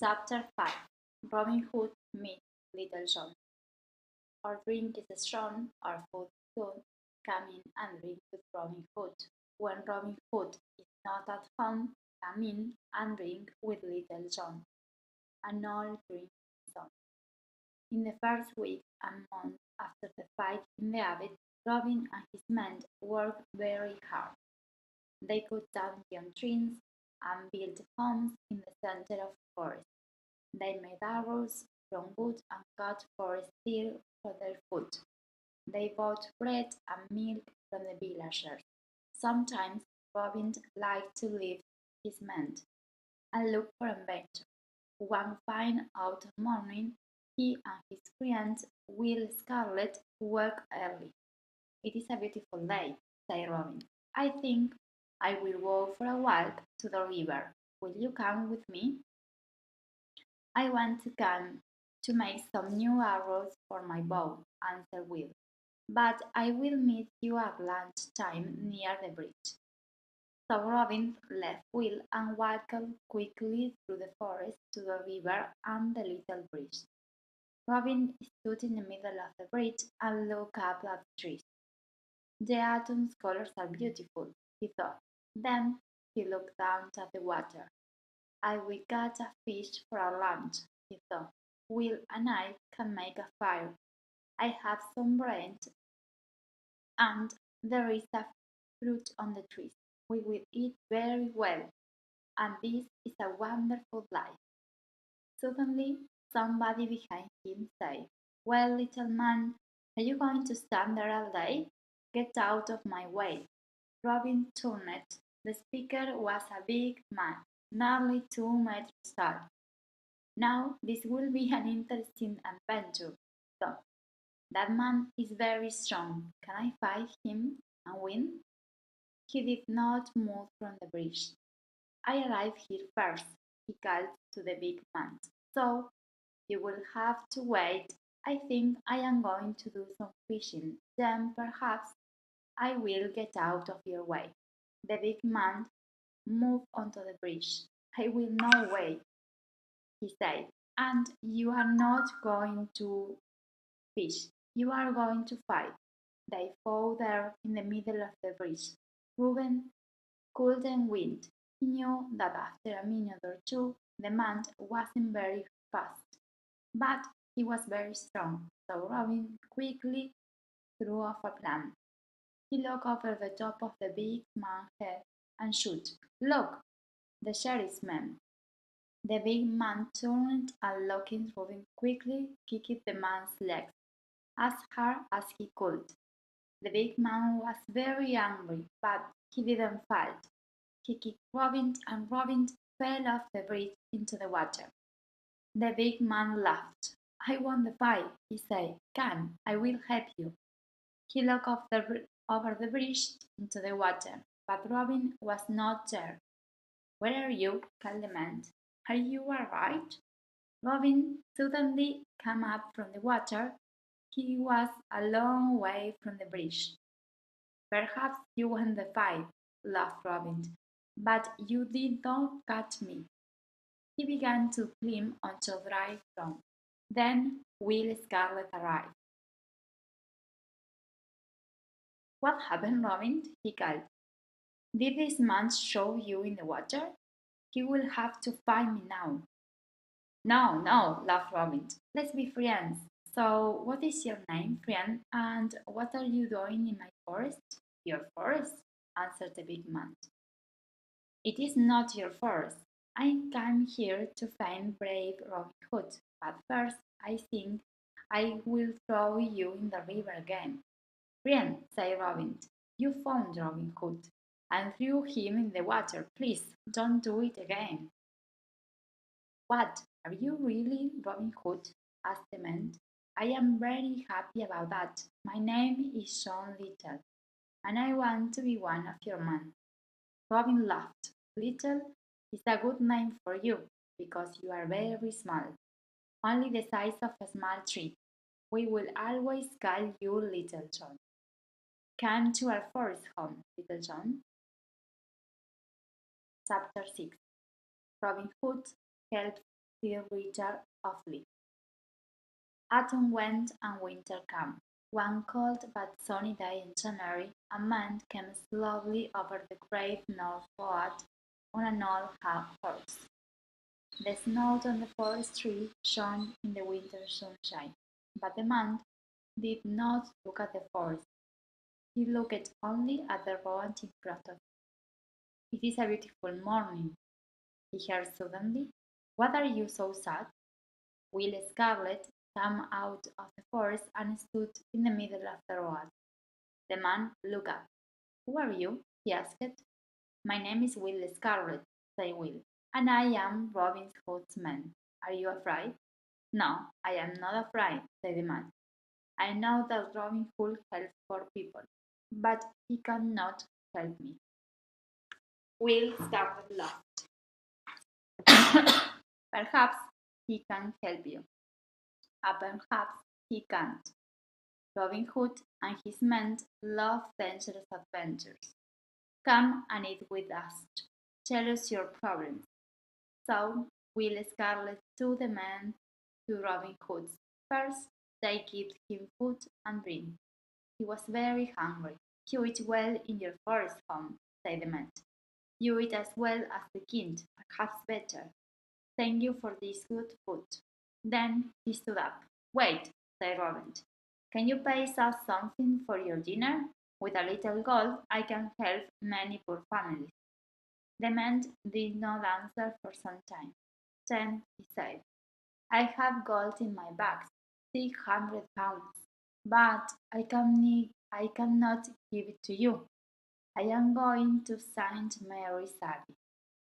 Chapter 5. Robin Hood meets Little John. Our drink is strong, our food is good. Come in and drink with Robin Hood. When Robin Hood is not at home, come in and drink with Little John. An old drink song. In the first week and month after the fight in the Abbey, Robin and his men worked very hard. They cut down young trees and built homes in the center of the forest. They made arrows from wood and cut forest deer for their food. They bought bread and milk from the villagers. Sometimes Robin liked to leave his men and look for adventure. One fine autumn morning, he and his friend Will Scarlet woke early. "It is a beautiful day," said Robin. "I think I will go for a walk to the river. Will you come with me?" "I want to come to make some new arrows for my bow," answered Will, "but I will meet you at lunch time near the bridge." So Robin left Will and walked quickly through the forest to the river and the little bridge. Robin stood in the middle of the bridge and looked up at the trees. "The autumn's colors are beautiful," he thought. Then he looked down at the water. "I will catch a fish for our lunch," he thought. "Will and I can make a fire. I have some bread and there is a fruit on the trees. We will eat very well, and this is a wonderful life." Suddenly, somebody behind him said, "Well, little man, are you going to stand there all day? Get out of my way." Robin turned. The speaker was a big man, nearly 2 meters tall. "Now this will be an interesting adventure," he thought. "That man is very strong. Can I fight him and win?" He did not move from the bridge. "I arrived here first," he called to the big man, "so you will have to wait. I think I am going to do some fishing. Then perhaps I will get out of your way." The big man moved onto the bridge. "I will not wait," he said, "and you are not going to fish. You are going to fight." They fought there in the middle of the bridge. Reuben couldn't win. He knew that after a minute or two the man wasn't very fast, but he was very strong, so Robin quickly threw off a plan. He looked over the top of the big man's head and shot. "Look, the sheriff's men!" The big man turned and looking Robin quickly kicked the man's legs as hard as he could. The big man was very angry, but he didn't fight. He kicked Robin and Robin fell off the bridge into the water. The big man laughed. "I won the fight," he said. "Come, I will help you." He looked over the bridge into the water, but Robin was not there. "Where are you?" called the man. "Are you all right?" Robin suddenly came up from the water. He was a long way from the bridge. "Perhaps you won the fight," laughed Robin, "but you did not catch me." He began to climb onto dry ground. Then Will Scarlet arrived. "What happened, Robin?" he called. "Did this man show you in the water? He will have to find me now." "No, no," laughed Robin. "Let's be friends. So, what is your name, friend, and what are you doing in my forest?" "Your forest?" answered the big man. "It is not your forest. I came here to find brave Robin Hood, but first I think I will throw you in the river again." "Friend," said Robin, "you found Robin Hood and threw him in the water. Please don't do it again." "What, are you really Robin Hood?" asked the man. "I am very happy about that. My name is John Little, and I want to be one of your men." Robin laughed. "Little is a good name for you, because you are very small, only the size of a small tree. We will always call you Little John. Come to our forest home, Little John." Chapter 6. Robin Hood helps Sir Richard of Lee. Autumn went and winter came. One cold but sunny day in January, a man came slowly over the great north road on an old horse. The snow on the forest tree shone in the winter sunshine, but the man did not look at the forest. He looked only at the road in front of him. "It is a beautiful morning," he heard suddenly. "What are you so sad?" Will Scarlet came out of the forest and stood in the middle of the road. The man looked up. "Who are you?" he asked. "My name is Will Scarlet," said Will, "and I am Robin Hood's man. Are you afraid?" "No, I am not afraid," said the man. "I know that Robin Hood helps poor people, but he cannot help me." Will started laughing. "Perhaps he can help you, and perhaps he can't. Robin Hood and his men love dangerous adventures. Come and eat with us. Tell us your problems." So Will Scarlet took the men to Robin Hood's. First, they gave him food and drink. He was very hungry. "You eat well in your forest home," said the man. "You eat as well as the king, perhaps better. Thank you for this good food." Then he stood up. "Wait," said Robin. "Can you pay us something for your dinner? With a little gold I can help many poor families." The man did not answer for some time. Then he said, "I have gold in my bags, 600 pounds, but I cannot give it to you. I am going to St. Mary's Abbey.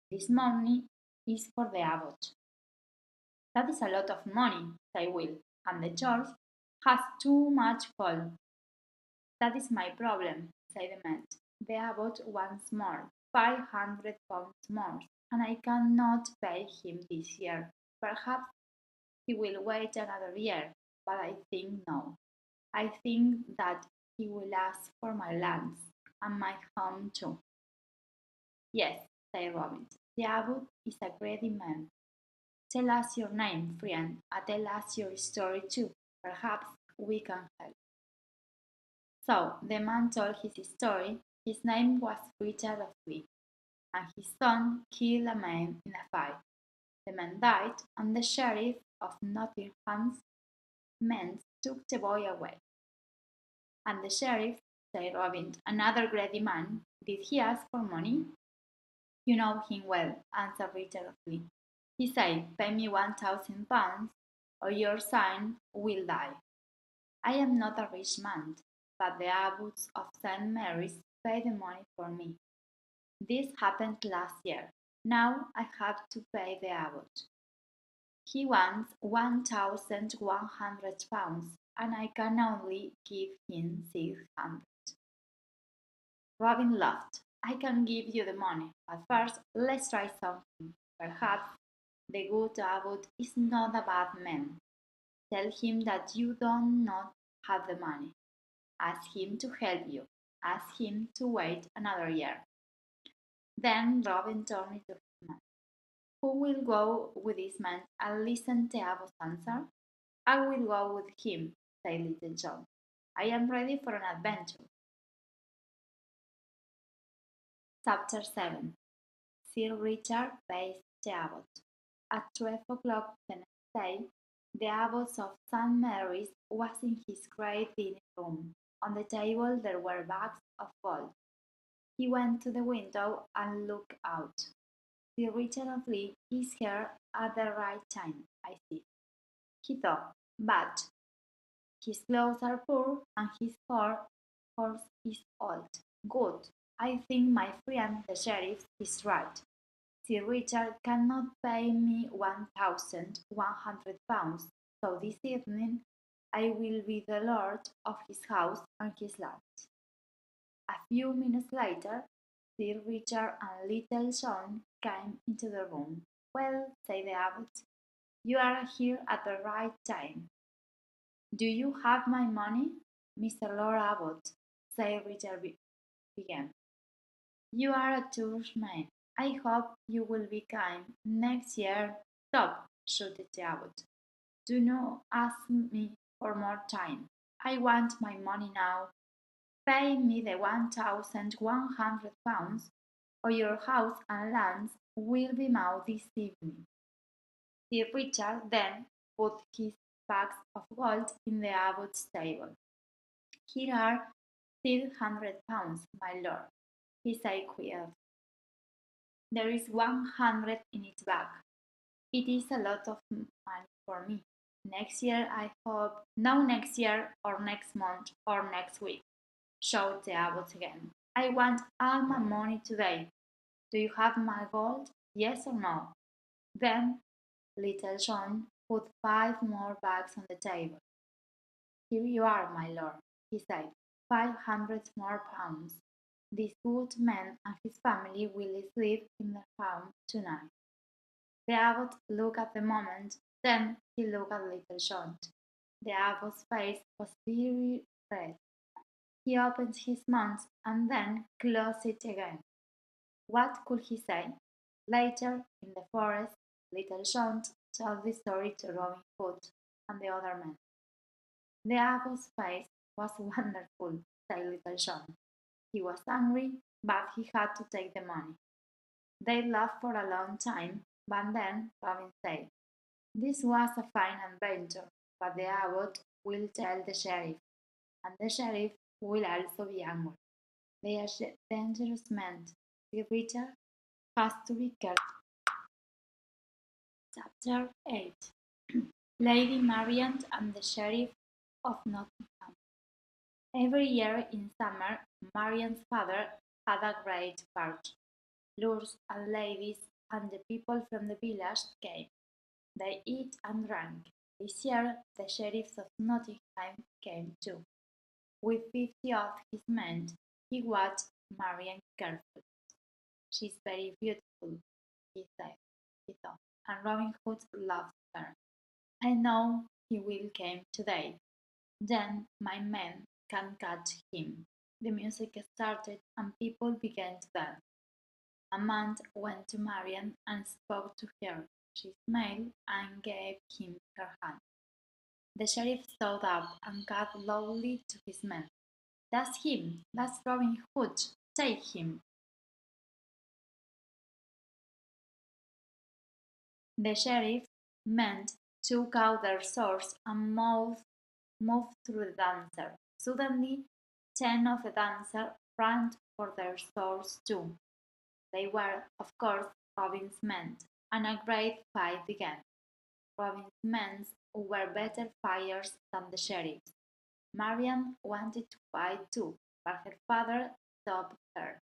This money is for the abbot." "That is a lot of money," said Will, "and the church has too much gold." "That is my problem," said the man. "The abbot wants more, 500 pounds more, and I cannot pay him this year. Perhaps he will wait another year, but I think no. I think that he will ask for my lands and my home too." "Yes," said Robin, "the abbot is a greedy man. Tell us your name, friend, and tell us your story too. Perhaps we can help." So the man told his story. His name was Richard of Lee, and his son killed a man in a fight. The man died, and the sheriff of Nottingham's men took the boy away. "And the sheriff," said Robin, "another greedy man, did he ask for money?" "You know him well," answered Richard of Lee. "He said, 'Pay me 1,000 pounds, or your son will die.' I am not a rich man, but the abbots of St. Mary's pay the money for me. This happened last year. Now I have to pay the abbot. He wants 1,100 pounds, and I can only give him 600. Robin laughed. "I can give you the money, but first let's try something. Perhaps the good abbot is not a bad man. Tell him that you do not have the money. Ask him to help you. Ask him to wait another year." Then Robin turned to his man. "Who will go with this man and listen to the abbot's answer?" "I will go with him," said Little John. "I am ready for an adventure." Chapter 7. Sir Richard pays the abbot. At 12 o'clock the next day, the abbot of St. Mary's was in his great dining room. On the table there were bags of gold. He went to the window and looked out. "Sir Richard of Lee is here at the right time, I see," he thought, "but his clothes are poor and his horse is old. Good. I think my friend the sheriff is right. Sir Richard cannot pay me 1,100 pounds, so this evening I will be the lord of his house and his lands." A few minutes later, Sir Richard and Little John came into the room. "Well," said the abbot, "you are here at the right time. Do you have my money?" "Mr. Lord Abbot," said Richard began, "you are a churchman. I hope you will be kind next year." "Stop!" shouted the abbot. Do not ask me for more time. I want my money now. Pay me the £1,100, or your house and lands will be mowed this evening. Sir Richard then put his bags of gold in the abbot's table. Here are £300, my lord, he said quietly. There is 100 in its bag. It is a lot of money for me. Next year, I hope. No, next year, or next month, or next week, shouted the abbot again. I want all my money today. Do you have my gold? Yes or no? Then little John put 5 more bags on the table. Here you are, my lord, he said. 500 more pounds. This good man and his family will sleep in their home tonight. The abbot looked at the moment, then he looked at little John. The abbot's face was very red. He opened his mouth and then closed it again. What could he say? Later, in the forest, little John told the story to Robin Hood and the other men. The abbot's face was wonderful, said little John. He was angry, but he had to take the money. They laughed for a long time, but then Robin said, this was a fine adventure, but the abbot will tell the sheriff, and the sheriff will also be angry. They are dangerous men. The Richard has to be careful. Chapter 8. Lady Marian and the Sheriff of Nottingham. Every year in summer, Marian's father had a great party. Lords and ladies and the people from the village came. They ate and drank. This year, the sheriff of Nottingham came too. With 50 of his men, he watched Marian carefully. She's very beautiful, he said, he thought, and Robin Hood loved her. I know he will come today. Then my men can catch him. The music started and people began to dance. A man went to Marian and spoke to her. She smiled and gave him her hand. The sheriff stood up and called loudly to his men. That's him! That's Robin Hood! Take him! The sheriff's men took out their swords and moved through the dancer. Suddenly, 10 of the dancers ran for their swords too. They were, of course, Robin's men, and a great fight began. Robin's men were better fighters than the sheriffs. Marian wanted to fight too, but her father stopped her.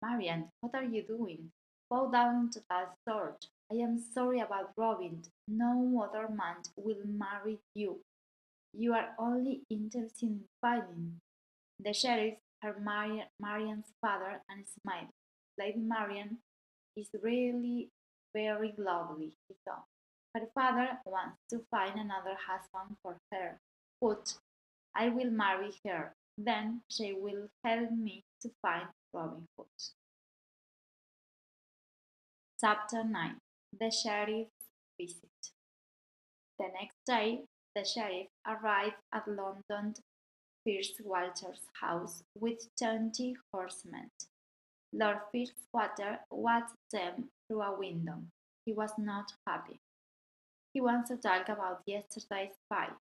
Marian, what are you doing? Bow down to that sword. I am sorry about Robin. No other man will marry you. You are only interested in fighting. The sheriff heard Marian's father and smiled. Lady Marian is really very lovely, he thought. Her father wants to find another husband for her. But I will marry her. Then she will help me to find Robin Hood. Chapter 9. The Sheriff's Visit. The next day, the sheriff arrived at London Fitzwalter's house with 20 horsemen. Lord Fitzwater watched them through a window. He was not happy. He wants to talk about yesterday's fight,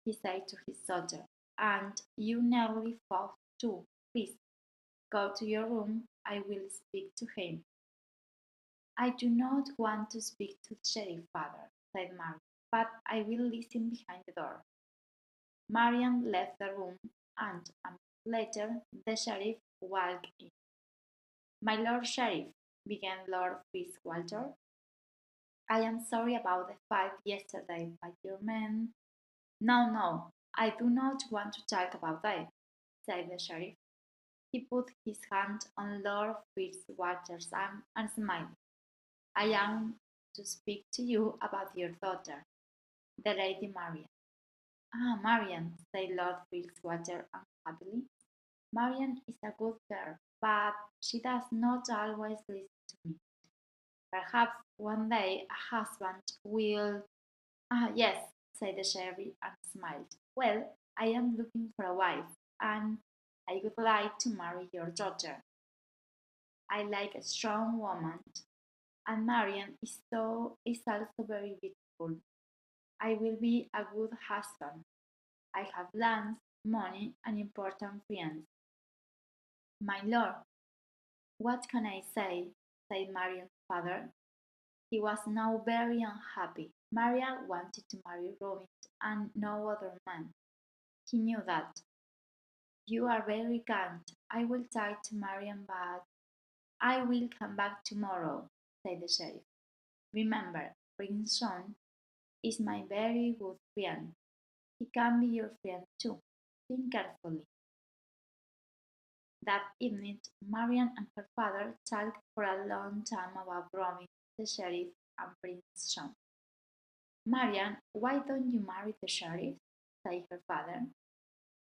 he said to his daughter, and you nearly fought too. Please, go to your room. I will speak to him. I do not want to speak to the sheriff, father, said Marian, but I will listen behind the door. Marian left the room, and a minute later the sheriff walked in. My lord sheriff, began Lord Fitzwalter, I am sorry about the fight yesterday, but your men. No, no, I do not want to talk about that, said the sheriff. He put his hand on Lord Fitzwalter's arm and smiled. I am to speak to you about your daughter, the Lady Marian. Ah, Marian, said Lord Fitzwater unhappily. Marian is a good girl, but she does not always listen to me. Perhaps one day a husband will. Ah, yes, said the sheriff and smiled. Well, I am looking for a wife, and I would like to marry your daughter. I like a strong woman, and Marian is also very beautiful. I will be a good husband. I have lands, money, and important friends. My lord, what can I say? Said Marian's father. He was now very unhappy. Maria wanted to marry Robin and no other man. He knew that. You are very kind. I will try to Marian, but I will come back tomorrow, said the sheriff. Remember, Prince John is my very good friend. He can be your friend too. Think carefully. That evening, Marian and her father talked for a long time about Robin, the sheriff, and Prince John. Marian, why don't you marry the sheriff? Said her father.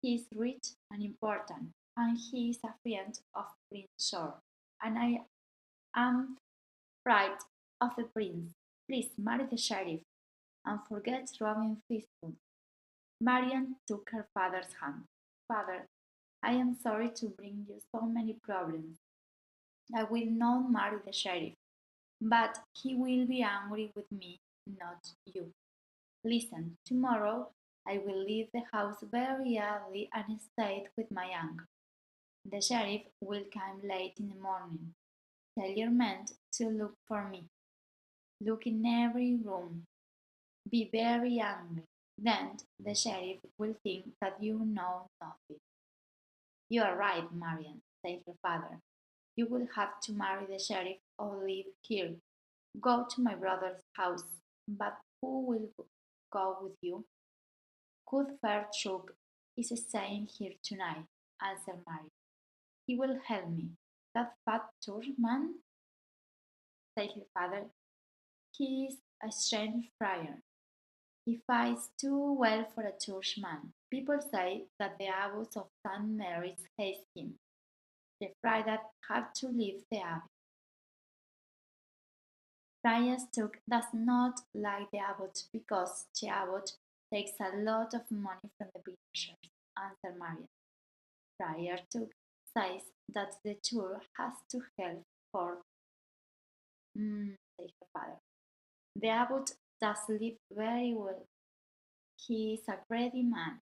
He is rich and important, and he is a friend of Prince John, and I am afraid of the prince. Please marry the sheriff, and forget Robin Fishburne. Marian took her father's hand. Father, I am sorry to bring you so many problems. I will not marry the sheriff, but he will be angry with me, not you. Listen, tomorrow I will leave the house very early and stay with my aunt. The sheriff will come late in the morning. Tell your men to look for me. Look in every room. Be very angry. Then the sheriff will think that you know nothing. You are right, Marian, said her father. You will have to marry the sheriff or live here. Go to my brother's house. But who will go with you? Cuthbert Shook is staying here tonight, answered Marian. He will help me. That fat churchman, said her father. He is a strange friar. He fights too well for a churchman. People say that the abbot of St. Mary's hates him. The friar had to leave the abbey. Friar Tuck does not like the abbot because the abbot takes a lot of money from the villagers, answered Maria. Friar Tuck says that the church has to help for, said her father. The abbot does live very well. He is a greedy man.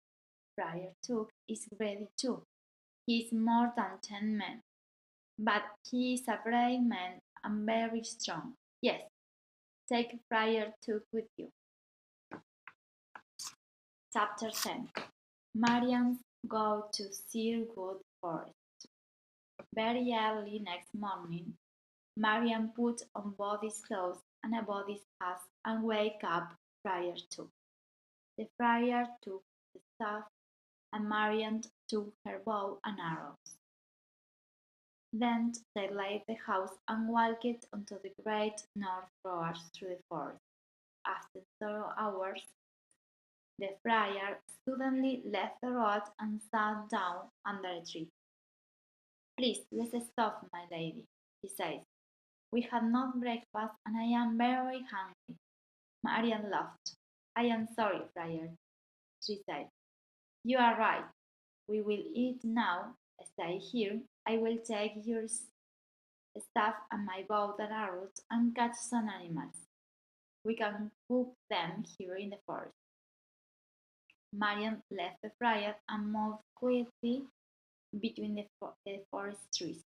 Friar Tuck is greedy too. He is more than 10 men, but he is a brave man and very strong. Yes, take Friar Tuck with you. Chapter 10. Marians go to Sherwood Forest. Very early next morning, Marian put on body's clothes and a body's hat and wake up Friar Tuck. The friar took the staff, and Marian took her bow and arrows. Then they left the house and walked onto the great north road through the forest. After several hours, the friar suddenly left the road and sat down under a tree. Please, let's stop, my lady, he says. We had not breakfast and I am very hungry. Marian laughed. I am sorry, friar, she said. You are right. We will eat now. Stay here. I will take your staff and my bow and arrows and catch some animals. We can cook them here in the forest. Marian left the friar and moved quickly between the forest trees.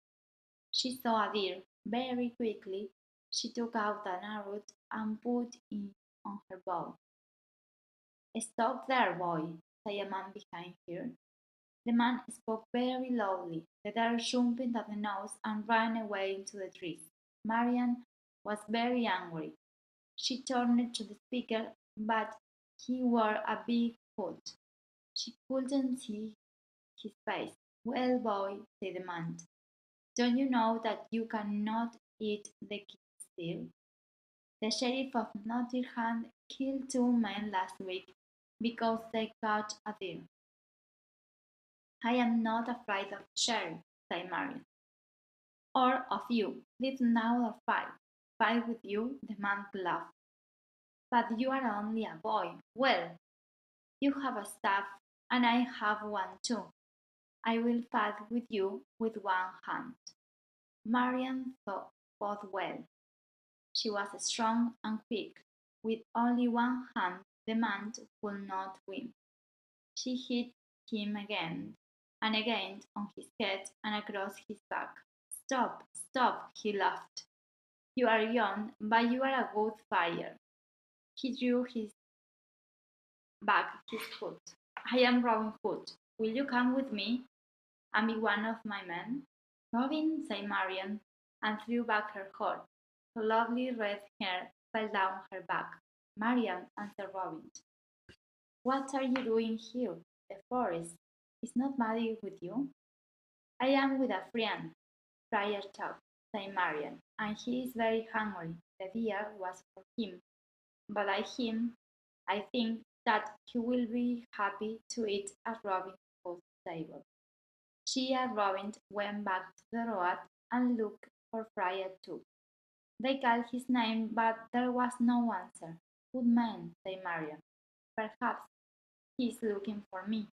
She saw a deer. Very quickly, she took out an arrow and put it on her bow. Stop there, boy, said a man behind her. The man spoke very loudly. The deer jumped at the nose and ran away into the trees. Marian was very angry. She turned to the speaker, but he wore a big hood. She couldn't see his face. Well, boy, said the man, don't you know that you cannot eat the king's deer? The sheriff of Nottingham killed two men last week because they caught a deer. I am not afraid of the sheriff, said Marian, or of you. Live now or fight. fight with you, the man laughed. But you are only a boy. Well, you have a staff, and I have one too. I will fight with you with one hand. Marian fought well. She was strong and quick. With only one hand, the man could not win. She hit him again and again on his head and across his back. Stop, stop, he laughed. You are young, but you are a good fighter. He drew his back his foot. I am Robin Hood. Will you come with me and be one of my men? Robin, said Marian, and threw back her head. Her lovely red hair fell down her back. Marian, answered Robin, what are you doing here? The forest is not muddy with you. I am with a friend, Friar Tuck, said Marian, and he is very hungry. The deer was for him, but I think that he will be happy to eat at Robin Hood's table. She and Robin went back to the road and looked for Friar Tuck. They called his name, but there was no answer. Good man, said Marian. Perhaps he is looking for me.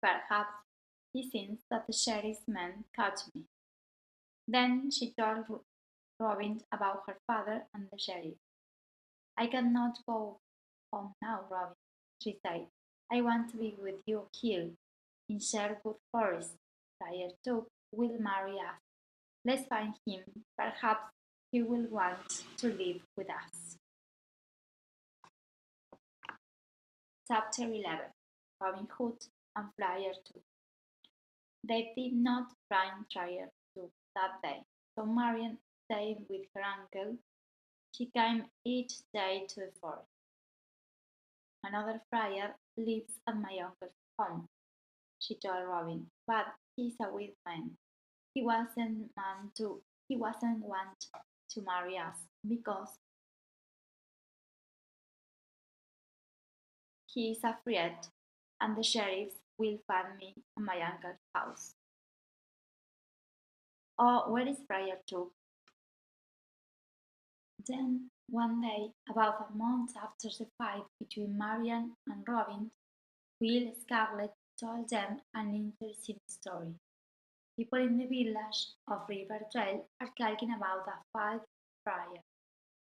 Perhaps he thinks that the sheriff's men caught me. Then she told Robin about her father and the sheriff. I cannot go home now, Robin, she said. I want to be with you here in Sherwood Forest. Friar Tuck will marry us. Let's find him. Perhaps he will want to live with us. Chapter 11. Robin Hood and Friar Tuck. They did not find Friar Tuck that day, so Marian stayed with her uncle. She came each day to the forest. Another friar lives at my uncle's home, she told Robin, but he's a weak man. He wasn't man to he wasn't want to marry us because he is afraid and the sheriffs will find me at my uncle's house. Oh, where is Friar Tuck? Then one day, about a month after the fight between Marian and Robin, Will Scarlet told them an interesting story. People in the village of Riverdale are talking about a fight friar.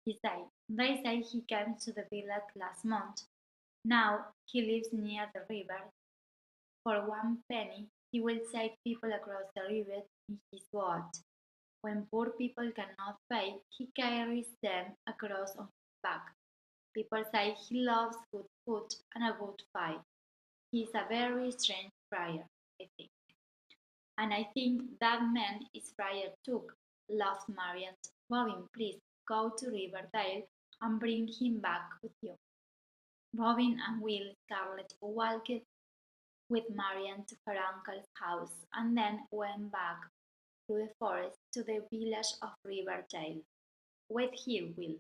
He said, they say he came to the village last month. Now he lives near the river. For one penny, he will take people across the river in his boat. When poor people cannot pay, he carries them across on his back. People say he loves good food and a good fight. He is a very strange friar, I think. And I think that man is Friar Tuck, laughed Marian. Robin, please go to Riverdale and bring him back with you. Robin and Will Scarlet walked with Marian to her uncle's house and then went back through the forest to the village of Riverdale. Wait here, Will,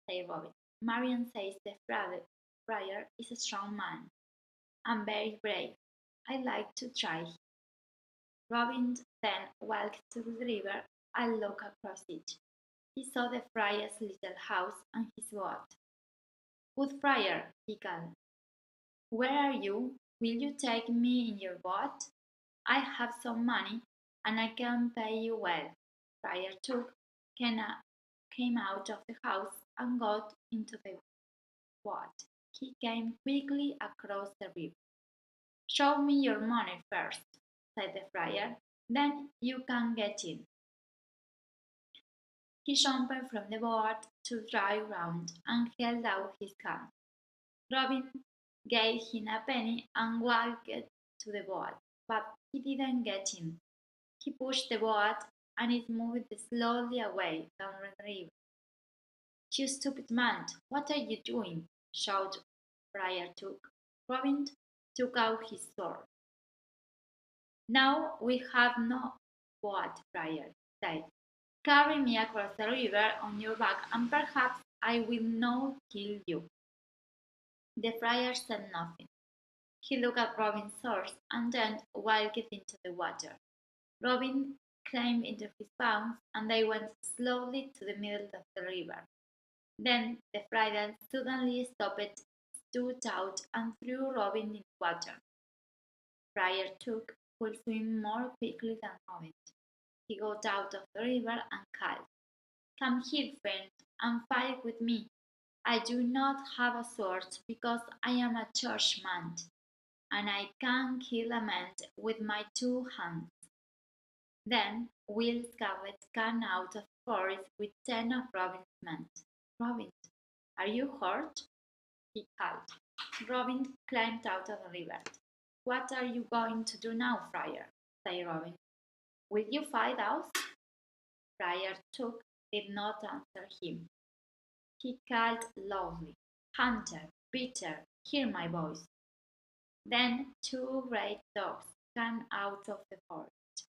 said Robin. Marian says the friar is a strong man and very brave. I'd like to try. Robin then walked to the river and looked across it. He saw the friar's little house and his boat. Good friar, he called. Where are you? Will you take me in your boat? I have some money and I can pay you well. Friar Tuck came out of the house and got into the boat. He came quickly across the river. Show me your money first, said the friar, then you can get in. He jumped from the boat to dry ground and held out his hand. Robin gave him a penny and walked to the boat, but he didn't get in. He pushed the boat and it moved slowly away down the river. You stupid man, what are you doing? Shouted Friar Tuck. Robin took out his sword. Now we have no boat, Friar said. Carry me across the river on your back and perhaps I will not kill you. The friar said nothing. He looked at Robin's horse and then walked into the water. Robin climbed into his bounds, and they went slowly to the middle of the river. Then the friar suddenly stopped, stood out, and threw Robin in the water. Friar Tuck could swim more quickly than Robin. He got out of the river and called, "Come here, friend, and fight with me. I do not have a sword because I am a churchman, and I can kill a man with my two hands." Then Will Scarlet came out of the forest with 10 of Robin's men. "Robin, are you hurt?" he called. Robin climbed out of the river. "What are you going to do now, Friar?" said Robin. "Will you fight us?" Friar Tuck did not answer him. He called loudly, "Hunter, Peter, hear my voice." Then two great dogs came out of the forest.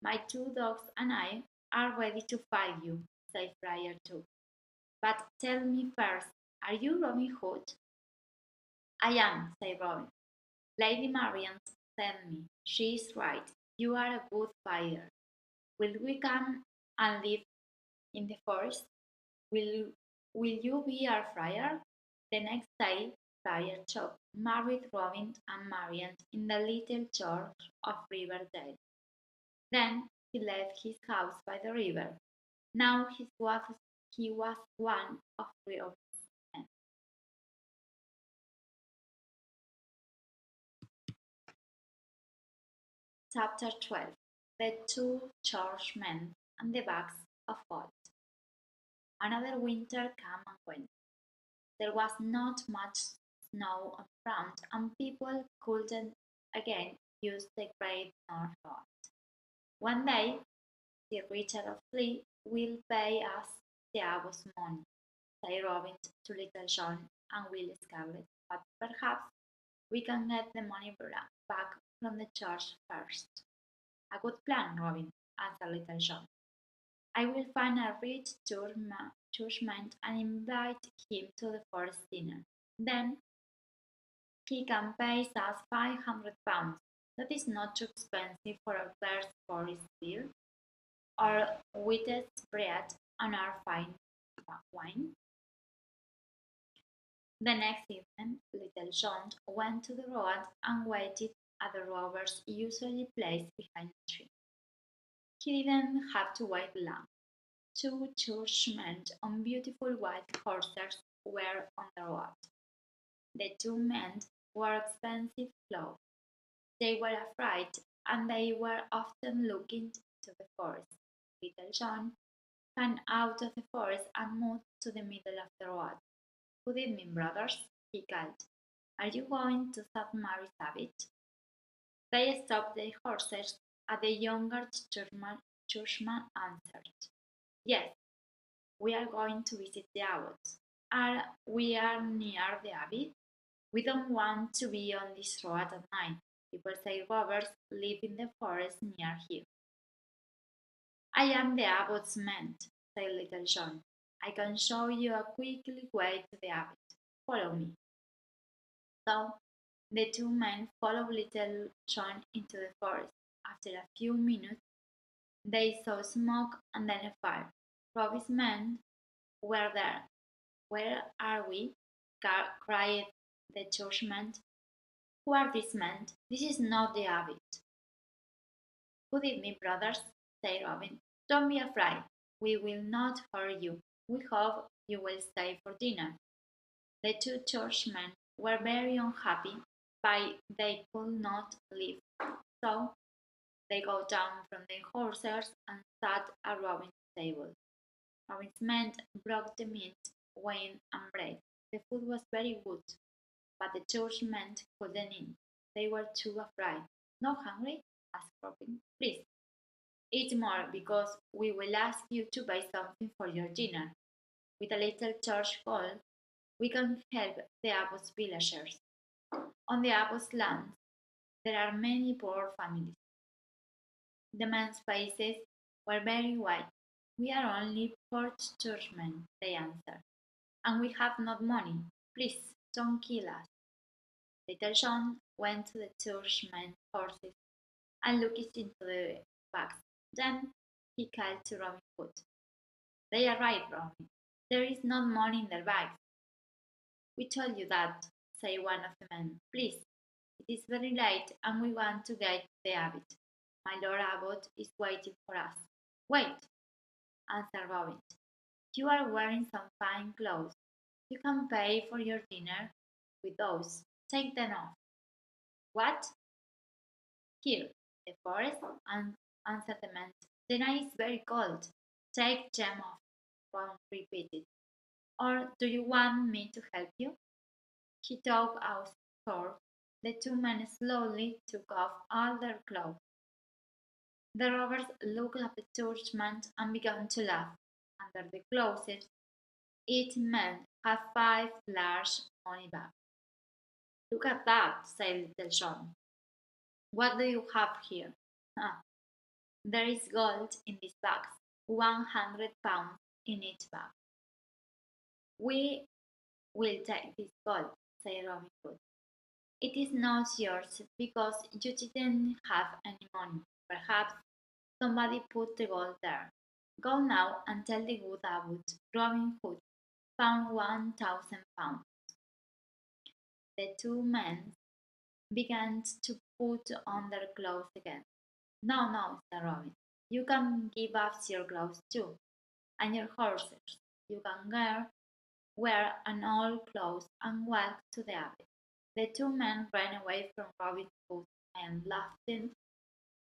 "My two dogs and I are ready to fight you," said Friar Tuck. "But tell me first, are you Robin Hood?" "I am," said Robin. "Lady Marian sent me. She is right. You are a good fighter. Will we come and live in the forest? Will, will you be our friar?" The next day, Friar Tuck married Robin and Marian in the little church of Riverdale. Then he left his house by the river. Now he was one of Robin's men. Chapter 12. The Two Churchmen and the Bags of Gold. Another winter came and went. There was not much snow on the ground, and people couldn't again use the Great North Road. One day, Sir Richard of Fleet will pay us the hour's money, said Robin to Little John and Will Scarlet, "but perhaps we can get the money back from the church first." "A good plan, Robin," answered Little John. "I will find a rich churchman and invite him to the forest dinner. Then he can pay us £500. That is not too expensive for a first forest beer, our wheated bread, and our fine wine." The next evening, Little John went to the road and waited at the robbers' usually placed behind a tree. He didn't have to wait long. Two churchmen on beautiful white horses were on the road. The two men wore expensive clothes. They were afraid, and they were often looking to the forest. Little John came out of the forest and moved to the middle of the road. "Good evening, brothers," he called. "Are you going to St. Mary's Abbot?" They stopped their horses, and the younger churchman answered, "Yes, we are going to visit the abbot. We are near the abbey. We don't want to be on this road at night. People say robbers live in the forest near here." "I am the abbot's man," said Little John. "I can show you a quick way to the abbot. Follow me." So the two men followed Little John into the forest. After a few minutes, they saw smoke and then a fire. Robbie's men were there. "Where are we?" cried the churchman. "Who are these men? This is not the abbot." "Good evening, brothers," said Robin. "Don't be afraid. We will not hurt you. We hope you will stay for dinner." The two churchmen were very unhappy, but they could not leave. So they got down from their horses and sat at Robin's table. Robin's men brought the meat, wine, and bread. The food was very good, but the churchmen couldn't eat. They were too afraid. "Not hungry?" asked Robin. "Please, eat more, because we will ask you to buy something for your dinner. With a little church gold, we can help the abbot's villagers. On the abbot's lands, there are many poor families." The men's faces were very white. "We are only poor churchmen," they answered, "and we have not money. Please don't kill us." Little John went to the churchmen's horses and looked into the bags. Then he called to Robin Hood. They are right, Robin. There is not money in their bags. We told you that, said one of the men. Please, it is very late and we want to get to the abbot. My Lord Abbot is waiting for us. Wait, answered Robin. You are wearing some fine clothes. You can pay for your dinner with those. Take them off. What? Here, the forest, answered the man. The night is very cold. Take them off, Ron repeated. Or do you want me to help you? He took out his sword. The two men slowly took off all their clothes. The robbers looked at the churchman and began to laugh. Under the clothes, each man had 5 large money bags. Look at that, said Little John. What do you have here? Ah, there is gold in these bags, 100 pounds in each bag. We will take this gold, said Robin Hood. It is not yours because you didn't have any money. Perhaps somebody put the gold there. Go now and tell the good abbot Robin Hood found 1,000 pounds. The two men began to put on their clothes again. No, no, said Robin. You can give us your clothes too, and your horses. You can wear an old clothes and walk to the abbey. The two men ran away from Robin Hood and laughed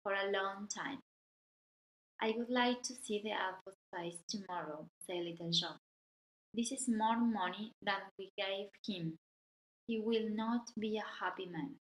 for a long time. I would like to see the abbot's face tomorrow, said Little John. This is more money than we gave him. He will not be a happy man.